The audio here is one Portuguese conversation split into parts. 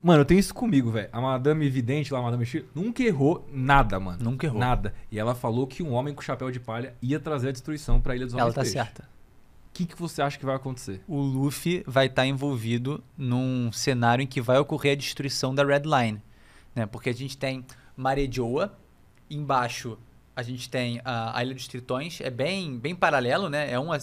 Mano, eu tenho isso comigo, velho. A Madame Vidente lá, a Madame X, nunca errou nada, mano. Nunca errou. Nada. E ela falou que um homem com chapéu de palha ia trazer a destruição pra Ilha dos Homens Ela tá Peixe. certa. O que você acha que vai acontecer? O Luffy vai estar envolvido num cenário em que vai ocorrer a destruição da Red Line, né? Porque a gente tem Marejoa, embaixo a gente tem a Ilha dos Tritões, é bem paralelo, né? É um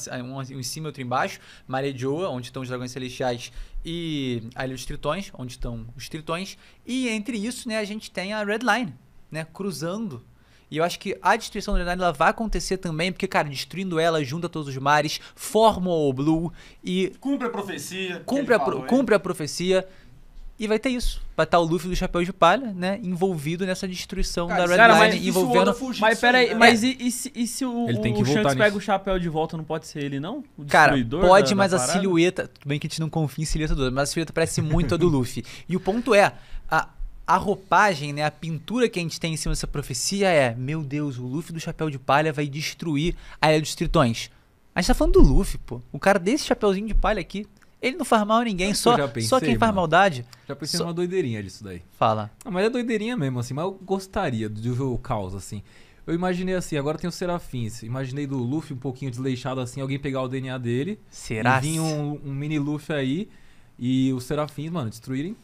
em cima e outro embaixo. Marejoa, onde estão os dragões celestiais, e a Ilha dos Tritões, onde estão os Tritões. E entre isso, né, a gente tem a Red Line, né, cruzando. E eu acho que a destruição da Red Line ela vai acontecer também, porque, cara, destruindo ela, junta todos os mares, forma o Blue e Cumpre a profecia. cumpre a profecia. E vai ter isso. Vai estar o Luffy do Chapéu de Palha, né? Envolvido nessa destruição da Red Line, envolvendo. Mas peraí, mas e se o Ele tem que voltar Shanks pega nisso. o chapéu de volta, não pode ser ele, não? O Cara, destruidor pode, da mas a parada? silhueta. Tudo bem que a gente não confia em silhueta do outro, mas a silhueta parece muito a do Luffy. E o ponto é. A roupagem, né, a pintura que a gente tem em cima dessa profecia é: meu Deus, o Luffy do Chapéu de Palha vai destruir a Ilha dos Tritões. A gente tá falando do Luffy, pô. O cara desse chapéuzinho de palha aqui, ele não faz mal a ninguém, Sabe o que eu só já pensei, quem faz mano? maldade. Já pensei Só- numa doideirinha disso daí. Fala. Não, mas é doideirinha mesmo, assim. Mas eu gostaria de ver o caos, assim. Eu imaginei assim, agora tem os Serafins. Imaginei do Luffy um pouquinho desleixado assim, alguém pegar o DNA dele. Será? E vir um mini Luffy aí e os Serafins, mano, destruírem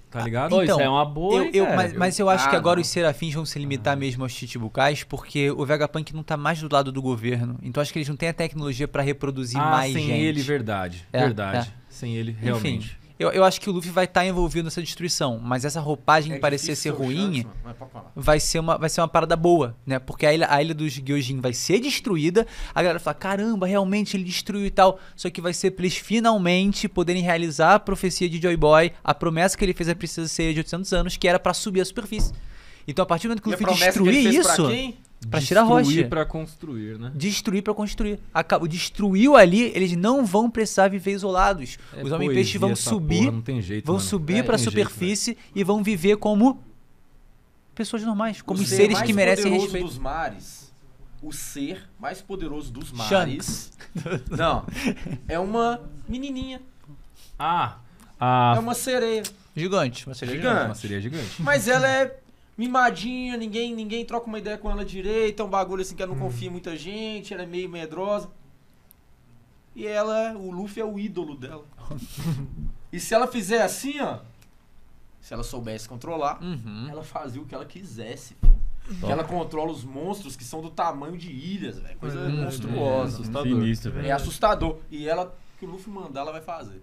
tá ligado? Pô, Então, isso é uma boa, hein, cara? Mas eu acho que agora não. os Serafins vão se limitar mesmo aos Chichibukais, porque o Vegapunk não tá mais do lado do governo. Então acho que eles não têm a tecnologia pra reproduzir mais sem gente. ele, verdade. É, verdade. Sem ele, realmente. Enfim, eu acho que o Luffy vai estar envolvido nessa destruição, mas essa roupagem É parecer ser difícil ser o ruim Shanks, mano. Mas pode falar. vai ser uma parada boa, né? Porque a ilha dos Gyojin vai ser destruída, a galera fala, caramba, realmente ele destruiu e tal, só que vai ser pra eles finalmente poderem realizar a profecia de Joy Boy, a promessa que ele fez a Princesa Seiya de 800 anos, que era pra subir a superfície. Então a partir do momento que o E a Luffy promessa que ele destruir fez isso, pra quem? pra tirar a rocha. Destruir pra construir, né? Destruir pra construir. Destruiu ali, eles não vão precisar viver isolados. É Os Homem-Peixe vão poesia essa subir, porra, não tem jeito, vão mano. subir pra Não tem jeito, superfície e vão viver como pessoas normais, como O os ser seres mais que merecem poderoso respeito. dos mares. O ser mais poderoso dos Shanks. mares. Não. É uma menininha. É uma sereia. Gigante, uma sereia Gigante. Uma seria gigante. Mas ela é mimadinha, ninguém troca uma ideia com ela direito. É um bagulho assim que ela não confia em muita gente. Ela é meio medrosa. E o Luffy é o ídolo dela. E se ela fizer assim, ó. Se ela soubesse controlar, Uhum. ela fazia o que ela quisesse, filho. Que ela controla os monstros que são do tamanho de ilhas, velho. Coisa monstruosa. assustador. Sinistro, velho. É assustador. E ela, que o Luffy mandar, ela vai fazer.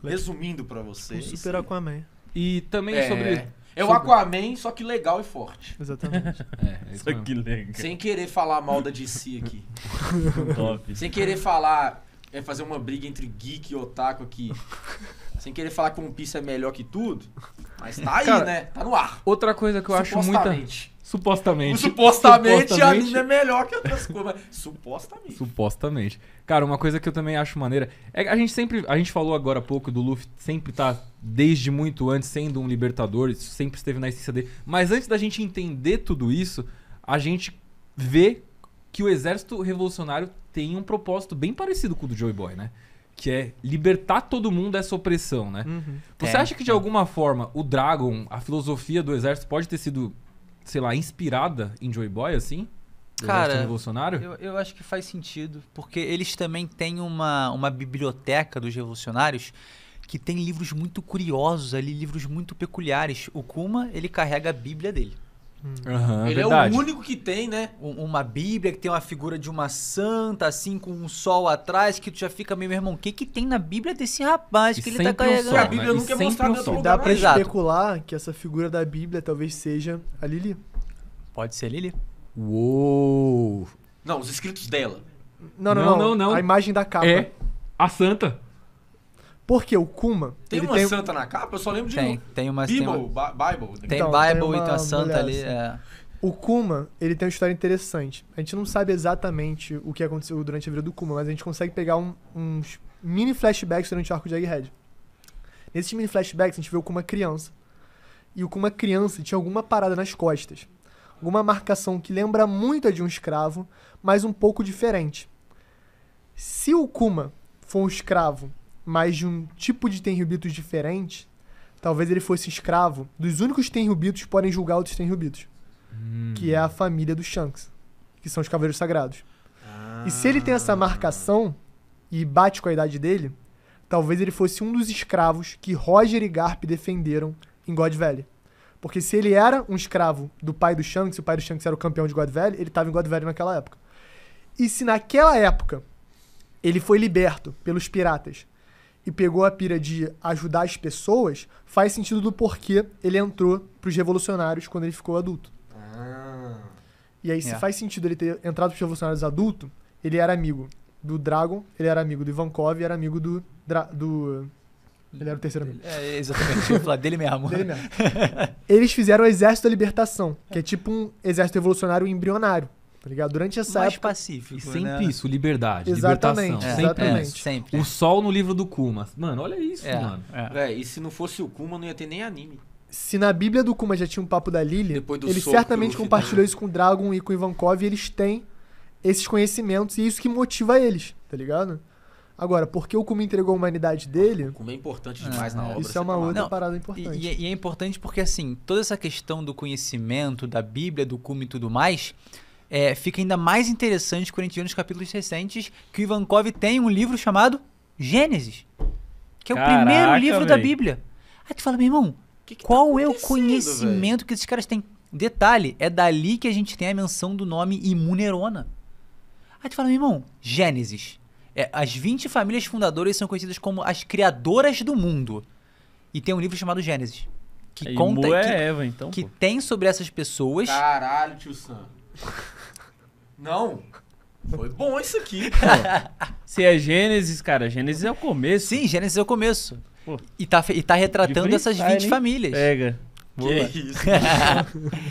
Resumindo pra O vocês. Super Aquaman. E também É, sobre... é o Aquaman, só que legal e forte. Exatamente. É isso Isso mesmo. que legal. Sem querer falar mal da DC aqui. Top. Sem querer falar... fazer uma briga entre geek e otaku aqui. Sem querer falar que One Piece é melhor que tudo. Mas tá aí, Cara, né? Tá no ar. Outra coisa que eu acho muita... Supostamente. Supostamente. Supostamente a anime é melhor que outras coisas. Mas supostamente. Supostamente. Cara, uma coisa que eu também acho maneira é que a gente falou agora há pouco do Luffy sempre tá desde muito antes sendo um libertador, isso sempre esteve na essência dele. Mas antes da gente entender tudo isso, a gente vê que o exército revolucionário tem um propósito bem parecido com o do Joy Boy, né? Que é libertar todo mundo dessa opressão, né? Você Tem, acha que de alguma forma o Dragon, a filosofia do exército pode ter sido, sei lá, inspirada em Joy Boy, assim? Do Cara, exército revolucionário? Eu acho que faz sentido, porque eles também têm uma biblioteca dos revolucionários que tem livros muito curiosos ali, livros muito peculiares. O Kuma, ele carrega a bíblia dele. Aham, Ele verdade. é o único que tem, né? Uma bíblia que tem uma figura de uma santa, assim, com um sol atrás, que tu já fica meio, meu irmão, o que que tem na bíblia desse rapaz E que ele tá sempre um carregando? sol, A Bíblia né? nunca é E sempre mostrada um em outro sol. lugar. Dá pra Exato. especular que essa figura da Bíblia talvez seja a Lili. Pode ser Lili. Uou! Não, os escritos dela. Não. A imagem da capa. É a santa. Porque o Kuma, Tem ele uma tem santa na capa? Eu só lembro de Tem uma... Bible. Tem, Bible. tem Então, Bible tem e tem uma uma santa mulher ali. assim. É. O Kuma, ele tem uma história interessante. A gente não sabe exatamente o que aconteceu durante a vida do Kuma, mas a gente consegue pegar uns mini flashbacks durante o arco de Egghead. Nesses mini flashbacks, a gente vê o Kuma criança. E o Kuma criança tinha alguma parada nas costas. Alguma marcação que lembra muito a de um escravo, mas um pouco diferente. Se o Kuma for um escravo, mas de um tipo de Tenryubitos diferente, talvez ele fosse escravo dos únicos Tenryubitos que podem julgar outros Tenryubitos, que é a família dos Shanks, que são os Cavaleiros Sagrados. E se ele tem essa marcação e bate com a idade dele, talvez ele fosse um dos escravos que Roger e Garp defenderam em God Valley. Porque se ele era um escravo do pai do Shanks, e o pai do Shanks era o campeão de God Valley, ele estava em God Valley naquela época. E se naquela época ele foi liberto pelos piratas e pegou a pira de ajudar as pessoas, faz sentido do porquê ele entrou pros revolucionários quando ele ficou adulto. E aí, se faz sentido ele ter entrado pros revolucionários adulto, ele era amigo do Dragon, ele era amigo do Ivankov e era amigo do... Ele era o terceiro amigo. É, exatamente. Eu ia falar dele mesmo. Dele mesmo. Eles fizeram o Exército da Libertação, que é tipo um exército revolucionário embrionário, tá ligado? Durante essa Mais época... pacífico, E sempre né? isso, liberdade, Exatamente, libertação. Sempre exatamente. isso. Sempre. O sol no livro do Kuma. Mano, olha isso, É, mano. é. Véi, e se não fosse o Kuma, não ia ter nem anime. Se na Bíblia do Kuma já tinha um papo da Lily, Depois do ele soco certamente que o Luffy compartilhou deu. isso com o Dragon e com o Ivankov, e eles têm esses conhecimentos, e é isso que motiva eles, tá ligado? Agora, porque o Kuma entregou a humanidade dele, Kuma é importante demais na obra. isso você é uma tá outra Não, parada importante. E é importante porque, assim, toda essa questão do conhecimento, da Bíblia, do Kuma e tudo mais, fica ainda mais interessante quando a gente vê nos capítulos recentes que o Ivankov tem um livro chamado Gênesis, que é o Caraca, primeiro livro da véi. Bíblia. Aí tu fala, meu irmão, Que tá qual é o acontecendo, conhecimento que esses caras têm? Detalhe, é dali que a gente tem a menção do nome Imunerona. Aí tu fala, meu irmão, Gênesis. As 20 famílias fundadoras são conhecidas como as criadoras do mundo. E tem um livro chamado Gênesis. Que E conta Mu que, é Eva, então, que pô. tem sobre essas pessoas. Caralho, tio Sam. Não. Foi bom isso aqui. Se é Gênesis, cara, Gênesis é o começo. Sim, Gênesis é o começo. Pô. E tá retratando De essas freestyle, 20 hein? famílias. Pega. Boa. Que isso.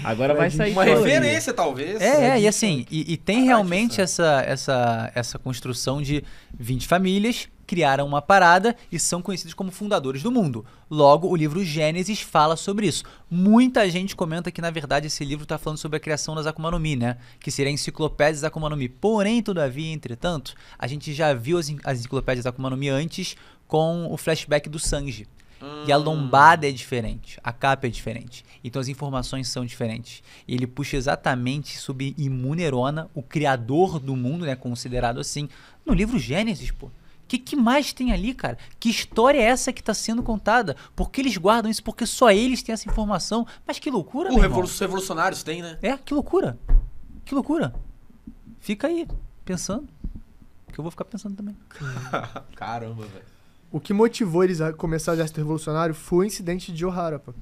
Agora vai sair Uma colorido. referência, talvez. E assim, e tem Caralho, realmente tio essa construção de 20 famílias, criaram uma parada e são conhecidos como fundadores do mundo. Logo, o livro Gênesis fala sobre isso. Muita gente comenta que, na verdade, esse livro está falando sobre a criação das Akuma no Mi, né? Que seria a enciclopédia das Akuma no Mi. Porém, todavia, entretanto, a gente já viu as enciclopédias das Akuma no Mi antes com o flashback do Sanji. E a lombada é diferente, a capa é diferente. Então as informações são diferentes. E ele puxa exatamente sobre Imunerona, o criador do mundo, né, considerado assim, no livro Gênesis, pô. Que mais tem ali, cara? Que história é essa que tá sendo contada? Por que eles guardam isso? Porque só eles têm essa informação. Mas que loucura, meu irmão. Os revolucionários têm, né? Que loucura. Que loucura. Fica aí, pensando. Que eu vou ficar pensando também. Caramba, velho. O que motivou eles a começar o exército revolucionário foi o incidente de Ohara, pô.